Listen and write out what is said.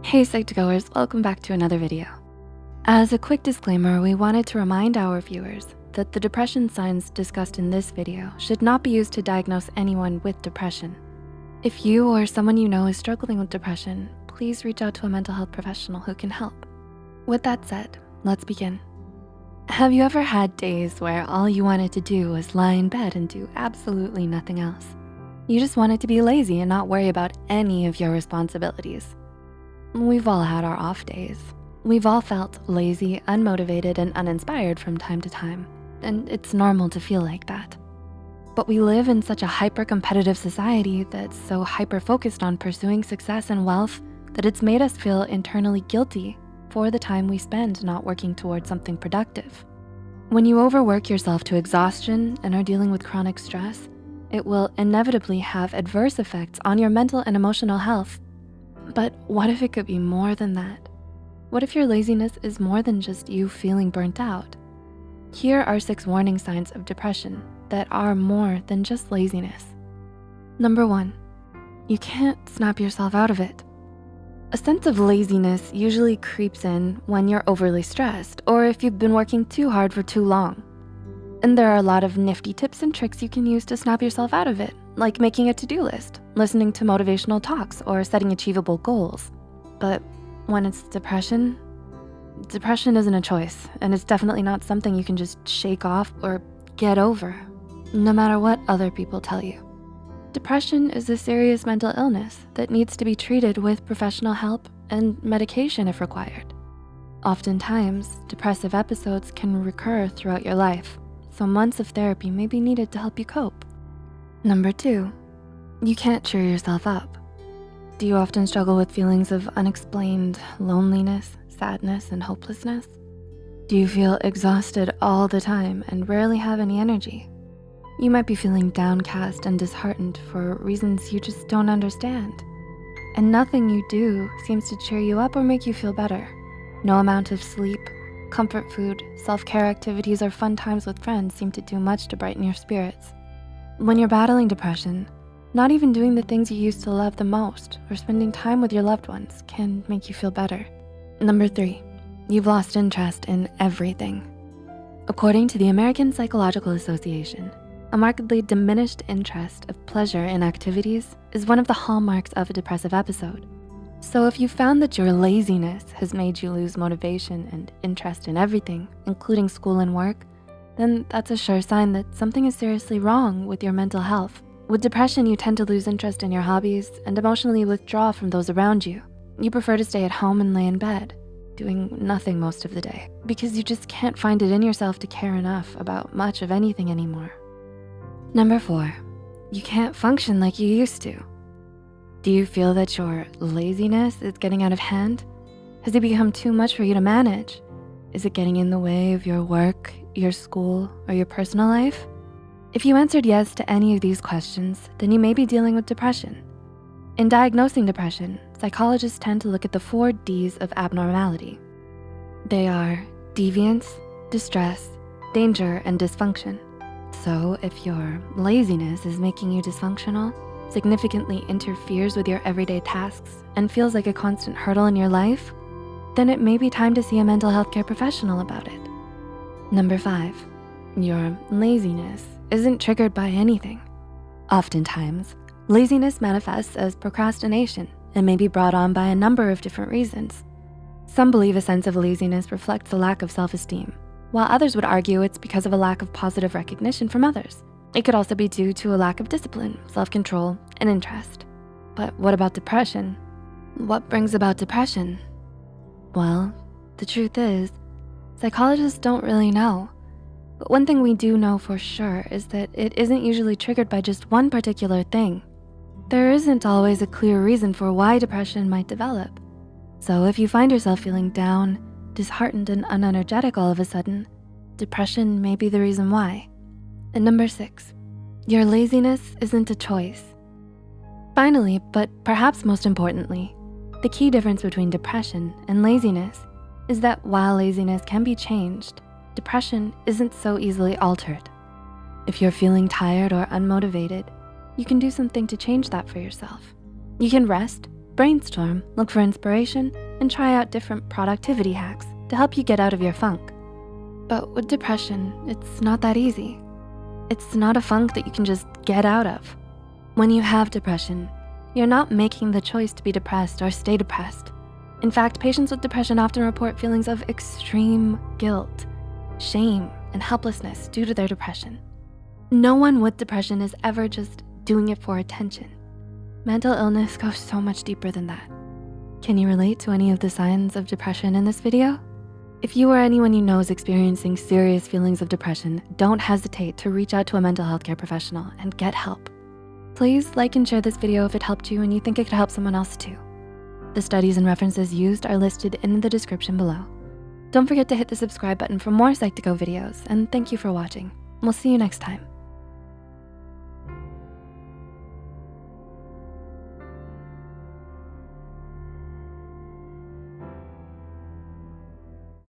Hey Psych2Goers, welcome back to another video. As a quick disclaimer, we wanted to remind our viewers that the depression signs discussed in this video should not be used to diagnose anyone with depression. If you or someone you know is struggling with depression, please reach out to a mental health professional who can help. With that said, let's begin. Have you ever had days where all you wanted to do was lie in bed and do absolutely nothing else? You just wanted to be lazy and not worry about any of your responsibilities. We've all had our off days. We've all felt lazy, unmotivated, and uninspired from time to time, and it's normal to feel like that. But we live in such a hyper-competitive society that's so hyper-focused on pursuing success and wealth that it's made us feel internally guilty for the time we spend not working towards something productive. When you overwork yourself to exhaustion and are dealing with chronic stress, it will inevitably have adverse effects on your mental and emotional health. But what if it could be more than that? What if your laziness is more than just you feeling burnt out? Here are 6 warning signs of depression that are more than just laziness. Number 1, you can't snap yourself out of it. A sense of laziness usually creeps in when you're overly stressed or if you've been working too hard for too long. And there are a lot of nifty tips and tricks you can use to snap yourself out of it, like making a to-do list, listening to motivational talks, or setting achievable goals. But when it's depression isn't a choice, and it's definitely not something you can just shake off or get over, no matter what other people tell you. Depression is a serious mental illness that needs to be treated with professional help and medication if required. Oftentimes, depressive episodes can recur throughout your life, so months of therapy may be needed to help you cope. Number 2, you can't cheer yourself up. Do you often struggle with feelings of unexplained loneliness, sadness, and hopelessness? Do you feel exhausted all the time and rarely have any energy? You might be feeling downcast and disheartened for reasons you just don't understand. And nothing you do seems to cheer you up or make you feel better. No amount of sleep, comfort food, self-care activities, or fun times with friends seem to do much to brighten your spirits. When you're battling depression, not even doing the things you used to love the most or spending time with your loved ones can make you feel better. Number 3, you've lost interest in everything. According to the American Psychological Association, a markedly diminished interest of pleasure in activities is one of the hallmarks of a depressive episode. So if you found that your laziness has made you lose motivation and interest in everything, including school and work, then that's a sure sign that something is seriously wrong with your mental health. With depression, you tend to lose interest in your hobbies and emotionally withdraw from those around you. You prefer to stay at home and lay in bed, doing nothing most of the day, because you just can't find it in yourself to care enough about much of anything anymore. Number 4, you can't function like you used to. Do you feel that your laziness is getting out of hand? Has it become too much for you to manage? Is it getting in the way of your work, your school, or your personal life? If you answered yes to any of these questions, then you may be dealing with depression. In diagnosing depression, psychologists tend to look at the 4 Ds of abnormality. They are deviance, distress, danger, and dysfunction. So if your laziness is making you dysfunctional, significantly interferes with your everyday tasks, and feels like a constant hurdle in your life, then it may be time to see a mental health care professional about it. Number 5, your laziness isn't triggered by anything. Oftentimes, laziness manifests as procrastination and may be brought on by a number of different reasons. Some believe a sense of laziness reflects a lack of self-esteem, while others would argue it's because of a lack of positive recognition from others. It could also be due to a lack of discipline, self-control, and interest. But what about depression? What brings about depression? Well, the truth is, psychologists don't really know. But one thing we do know for sure is that it isn't usually triggered by just one particular thing. There isn't always a clear reason for why depression might develop. So if you find yourself feeling down, disheartened, and unenergetic all of a sudden, depression may be the reason why. And number 6, your laziness isn't a choice. Finally, but perhaps most importantly, the key difference between depression and laziness is that while laziness can be changed, depression isn't so easily altered. If you're feeling tired or unmotivated, you can do something to change that for yourself. You can rest, Brainstorm, look for inspiration, and try out different productivity hacks to help you get out of your funk. But with depression, it's not that easy. It's not a funk that you can just get out of. When you have depression, you're not making the choice to be depressed or stay depressed. In fact, patients with depression often report feelings of extreme guilt, shame, and helplessness due to their depression. No one with depression is ever just doing it for attention. Mental illness goes so much deeper than that. Can you relate to any of the signs of depression in this video? If you or anyone you know is experiencing serious feelings of depression, don't hesitate to reach out to a mental health care professional and get help. Please like and share this video if it helped you and you think it could help someone else too. The studies and references used are listed in the description below. Don't forget to hit the subscribe button for more Psych2Go videos, and thank you for watching. We'll see you next time.